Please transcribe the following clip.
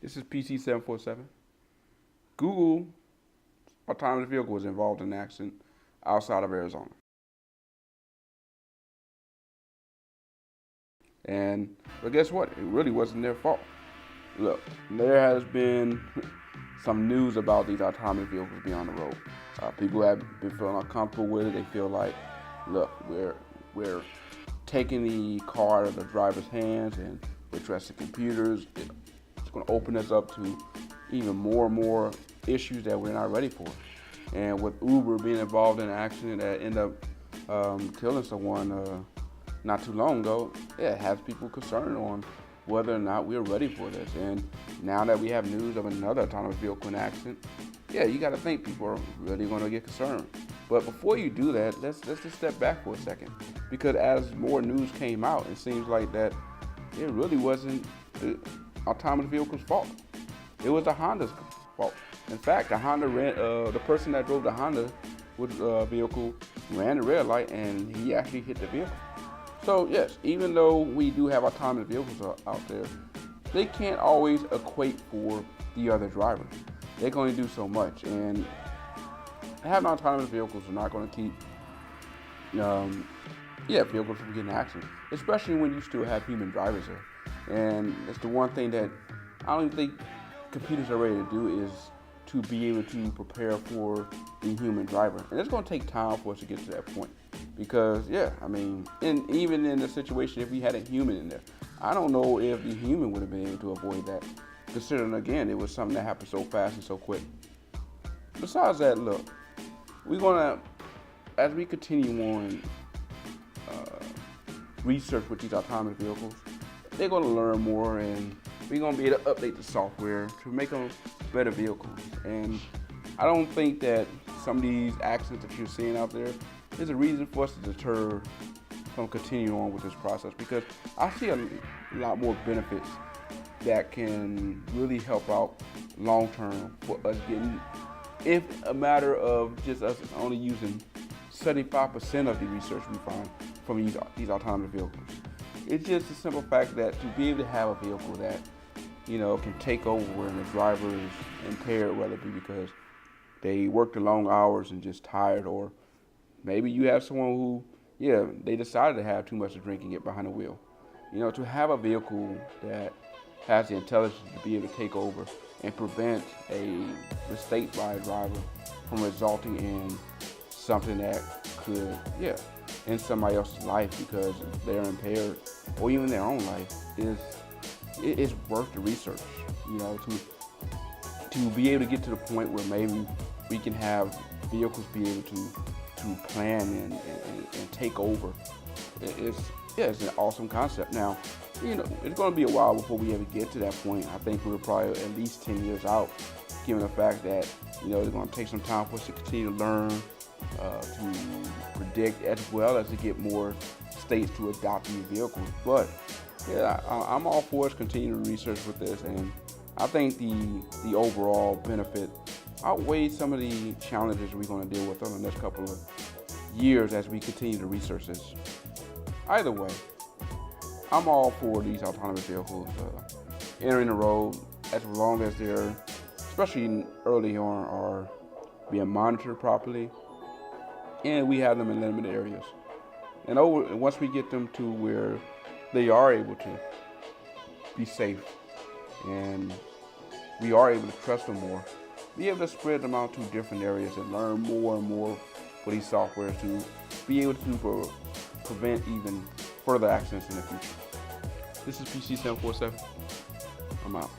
This is PC747. Google autonomous vehicle was involved in an accident outside of Arizona. But guess what? It really wasn't their fault. Look, there has been some news about these autonomous vehicles being on the road. People have been feeling uncomfortable with it. They feel like, look, we're taking the car out of the driver's hands and we're trusting computers. It's going to open us up to even more and more issues that we're not ready for. And with Uber being involved in an accident that ended up killing someone not too long ago, it has people concerned on whether or not we're ready for this. And now that we have news of another autonomous vehicle in accident, yeah, you got to think people are really going to get concerned. But before you do that, let's just step back for a second, because as more news came out, it seems like that it really wasn't the autonomous vehicle's fault. It was the Honda's fault. In fact, the person that drove the Honda vehicle ran the red light, and he actually hit the vehicle. So yes, even though we do have autonomous vehicles out there, they can't always equate for the other driver. They can only do so much, and having autonomous vehicles are not going to keep vehicles from getting accidents, especially when you still have human drivers there. And it's the one thing that I don't think computers are ready to do, is to be able to prepare for the human driver. And it's going to take time for us to get to that point. Because, even in the situation, if we had a human in there, I don't know if the human would have been able to avoid that, considering, again, it was something that happened so fast and so quick. Besides that, look, we're going to, as we continue on research with these autonomous vehicles, they're going to learn more, and we're going to be able to update the software to make them better vehicles. And I don't think that some of these accidents that you're seeing out there is a reason for us to deter from continuing on with this process, because I see a lot more benefits that can really help out long term for us getting, if a matter of just us only using 75% of the research we find from these autonomous vehicles. It's just a simple fact that to be able to have a vehicle that, can take over when the driver is impaired, whether it be because they worked the long hours and just tired, or maybe you have someone who, they decided to have too much to drink and get behind the wheel. To have a vehicle that has the intelligence to be able to take over and prevent a mistake by a driver from resulting in something that could, end somebody else's life because they're impaired, or even their own life, is worth the research. To be able to get to the point where maybe we can have vehicles be able to plan and take over. It's an awesome concept. Now, it's going to be a while before we ever get to that point. I think we're probably at least 10 years out, given the fact that, it's going to take some time for us to continue to learn, to predict, as well as to get more states to adopt these vehicles. But, I'm all for us continuing to research with this, and I think the overall benefit outweighs some of the challenges we're going to deal with over the next couple of years as we continue to research this. Either way, I'm all for these autonomous vehicles entering the road, as long as they're, especially early on, are being monitored properly, and we have them in limited areas. And once we get them to where they are able to be safe, and we are able to trust them more, be able to spread them out to different areas and learn more and more for these softwares to be able to prevent even further accidents in the future. This is PC747. I'm out.